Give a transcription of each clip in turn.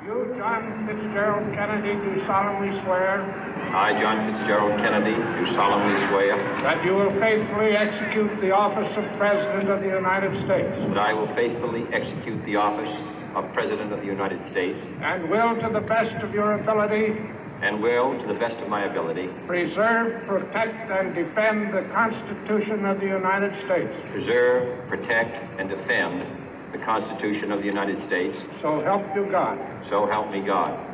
You, John Fitzgerald Kennedy, do solemnly swear I, John Fitzgerald Kennedy, do solemnly swear that you will faithfully execute the office of President of the United States that I will faithfully execute the office of President of the United States and will, to the best of your ability, and will, to the best of my ability, preserve, protect, and defend the Constitution of the United States. preserve, protect, and defend the Constitution of the United States. So help you God. So help me God.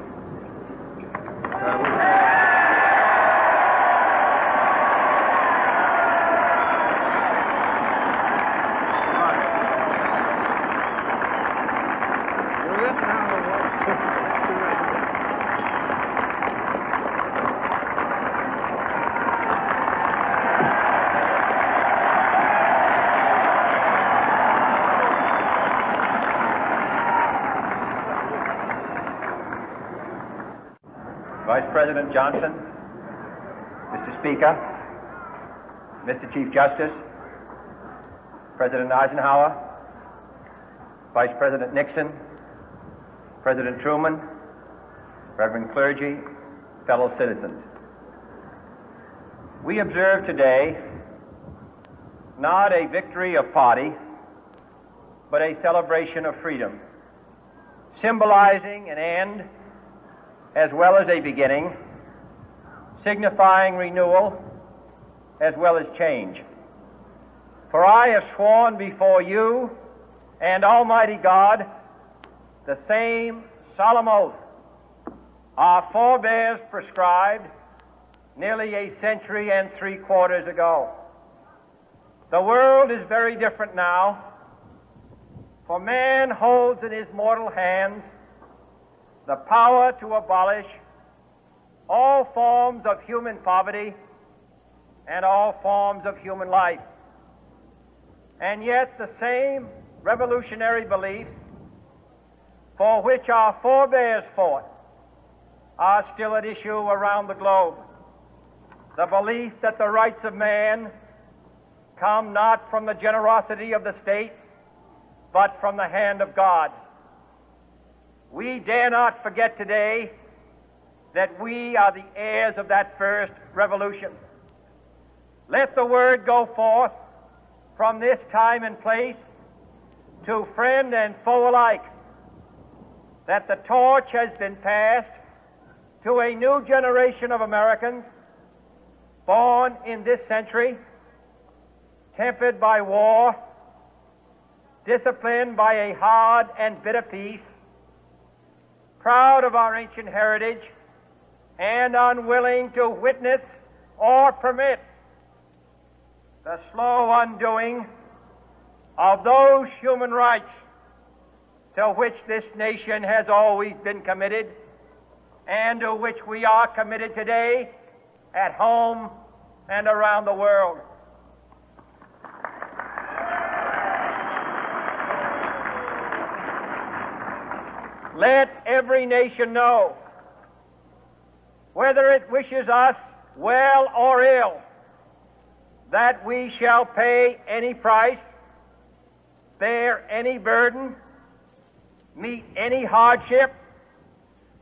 Vice President Johnson, Mr. Speaker, Mr. Chief Justice, President Eisenhower, Vice President Nixon, President Truman, Reverend clergy, fellow citizens. We observe today not a victory of party, but a celebration of freedom, symbolizing an end as well as a beginning, signifying renewal as well as change. For I have sworn before you and Almighty God the same solemn oath our forebears prescribed nearly a century and 3/4 ago. The world is very different now, for man holds in his mortal hands the power to abolish all forms of human poverty and all forms of human life. And yet the same revolutionary beliefs for which our forebears fought are still at issue around the globe. The belief that the rights of man come not from the generosity of the state, but from the hand of God. We dare not forget today that we are the heirs of that first revolution. Let the word go forth from this time and place to friend and foe alike that the torch has been passed to a new generation of Americans born in this century, tempered by war, disciplined by a hard and bitter peace, proud of our ancient heritage, and unwilling to witness or permit the slow undoing of those human rights to which this nation has always been committed and to which we are committed today at home and around the world. Let every nation know, whether it wishes us well or ill, that we shall pay any price, bear any burden, meet any hardship,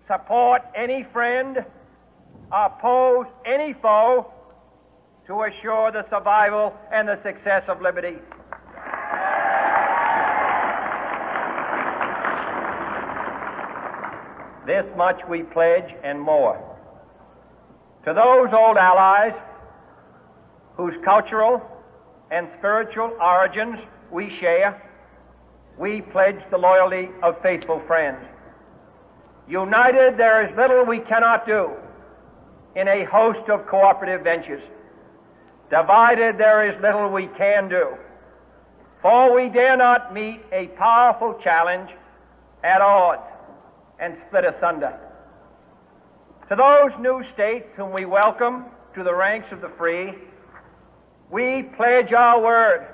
support any friend, oppose any foe to assure the survival and the success of liberty. This much we pledge and more. To those old allies whose cultural and spiritual origins we share, we pledge the loyalty of faithful friends. United, there is little we cannot do in a host of cooperative ventures. Divided, there is little we can do, for we dare not meet a powerful challenge at odds and split asunder. To those new states whom we welcome to the ranks of the free, we pledge our word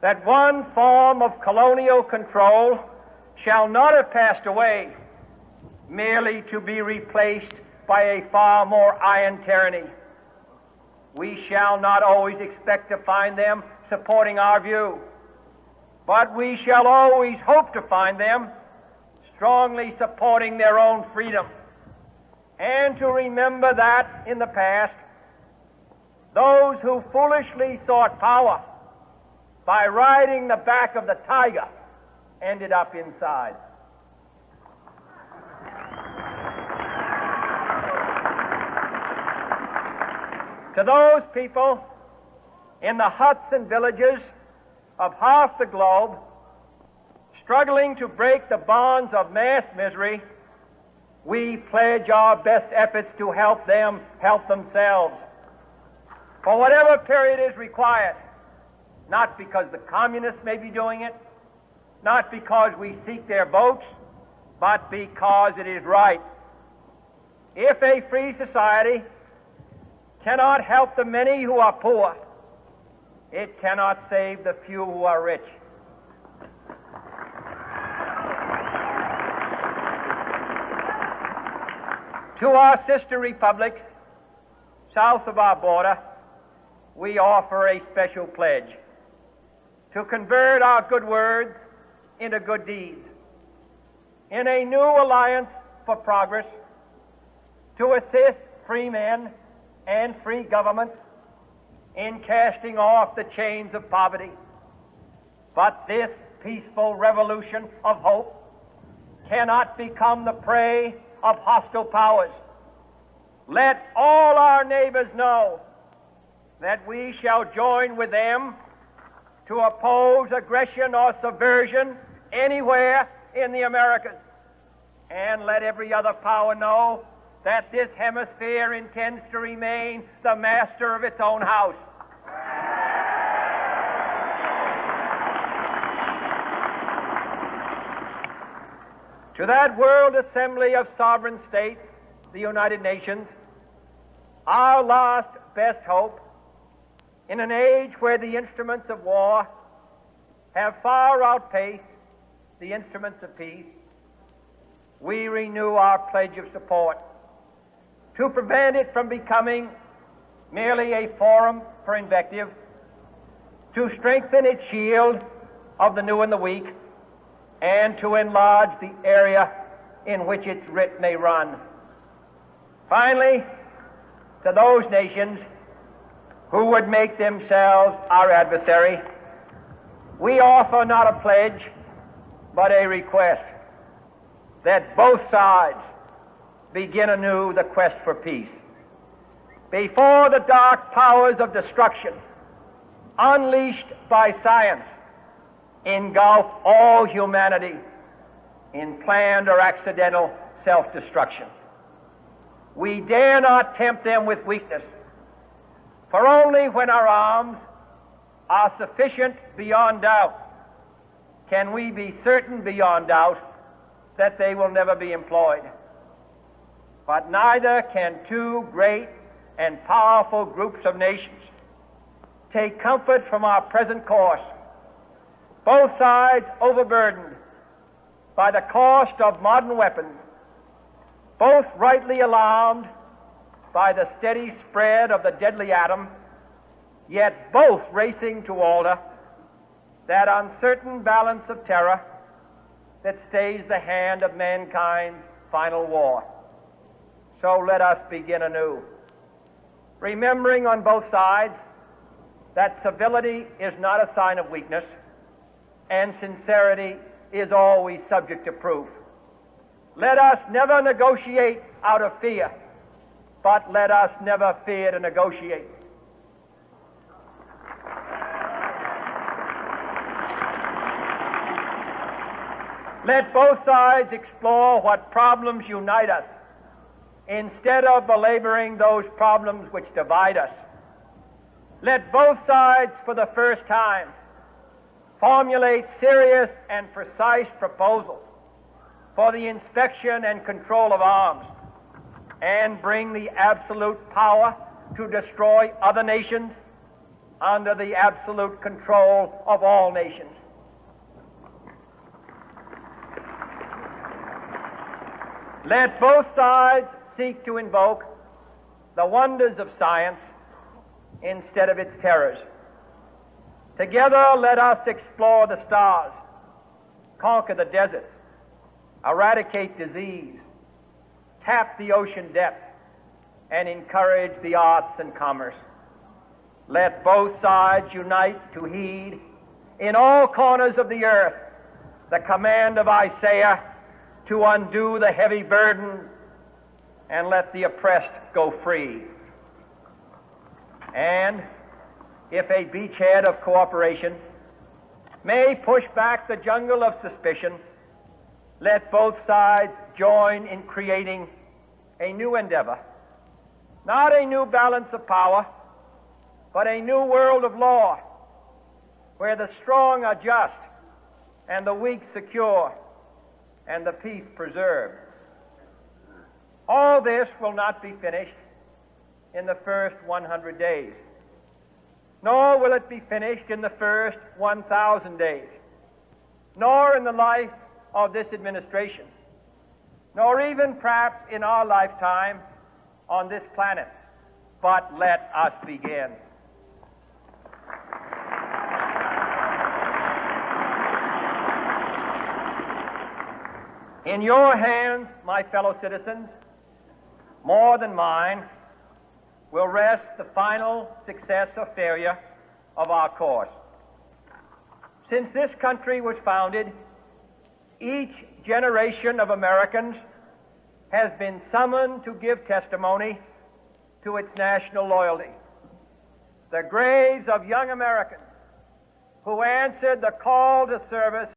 that one form of colonial control shall not have passed away, merely to be replaced by a far more iron tyranny. We shall not always expect to find them supporting our view, but we shall always hope to find them strongly supporting their own freedom, and to remember that in the past, those who foolishly sought power by riding the back of the tiger ended up inside. To those people in the huts and villages of half the globe struggling to break the bonds of mass misery, we pledge our best efforts to help them help themselves for whatever period is required, not because the communists may be doing it, not because we seek their votes, but because it is right. If a free society cannot help the many who are poor, it cannot save the few who are rich. To our sister republics south of our border, we offer a special pledge to convert our good words into good deeds, in a new alliance for progress, to assist free men and free governments in casting off the chains of poverty. But this peaceful revolution of hope cannot become the prey of hostile powers. Let all our neighbors know that we shall join with them to oppose aggression or subversion anywhere in the Americas. And let every other power know that this hemisphere intends to remain the master of its own house. To that World Assembly of Sovereign States, the United Nations, our last best hope, in an age where the instruments of war have far outpaced the instruments of peace, we renew our pledge of support to prevent it from becoming merely a forum for invective, to strengthen its shield of the new and the weak, and to enlarge the area in which its writ may run. Finally, to those nations who would make themselves our adversary, we offer not a pledge, but a request that both sides begin anew the quest for peace. Before the dark powers of destruction, unleashed by science, engulf all humanity in planned or accidental self-destruction, we dare not tempt them with weakness, for only when our arms are sufficient beyond doubt can we be certain beyond doubt that they will never be employed. But neither can two great and powerful groups of nations take comfort from our present course, both sides overburdened by the cost of modern weapons, both rightly alarmed by the steady spread of the deadly atom, yet both racing to alter that uncertain balance of terror that stays the hand of mankind's final war. So let us begin anew, remembering on both sides that civility is not a sign of weakness, and sincerity is always subject to proof. Let us never negotiate out of fear, but let us never fear to negotiate. Let both sides explore what problems unite us, instead of belaboring those problems which divide us. Let both sides, for the first time, formulate serious and precise proposals for the inspection and control of arms, and bring the absolute power to destroy other nations under the absolute control of all nations. Let both sides seek to invoke the wonders of science instead of its terrors. Together, let us explore the stars, conquer the deserts, eradicate disease, tap the ocean depth, and encourage the arts and commerce. Let both sides unite to heed in all corners of the earth the command of Isaiah to undo the heavy burden and let the oppressed go free. And if a beachhead of cooperation may push back the jungle of suspicion, let both sides join in creating a new endeavor, not a new balance of power, but a new world of law, where the strong are just and the weak secure and the peace preserved. All this will not be finished in the first 100 days, nor will it be finished in the first 1,000 days, nor in the life of this administration, nor even perhaps in our lifetime on this planet. But let us begin. In your hands, my fellow citizens, more than mine, will rest the final success or failure of our course. Since this country was founded, each generation of Americans has been summoned to give testimony to its national loyalty. The graves of young Americans who answered the call to service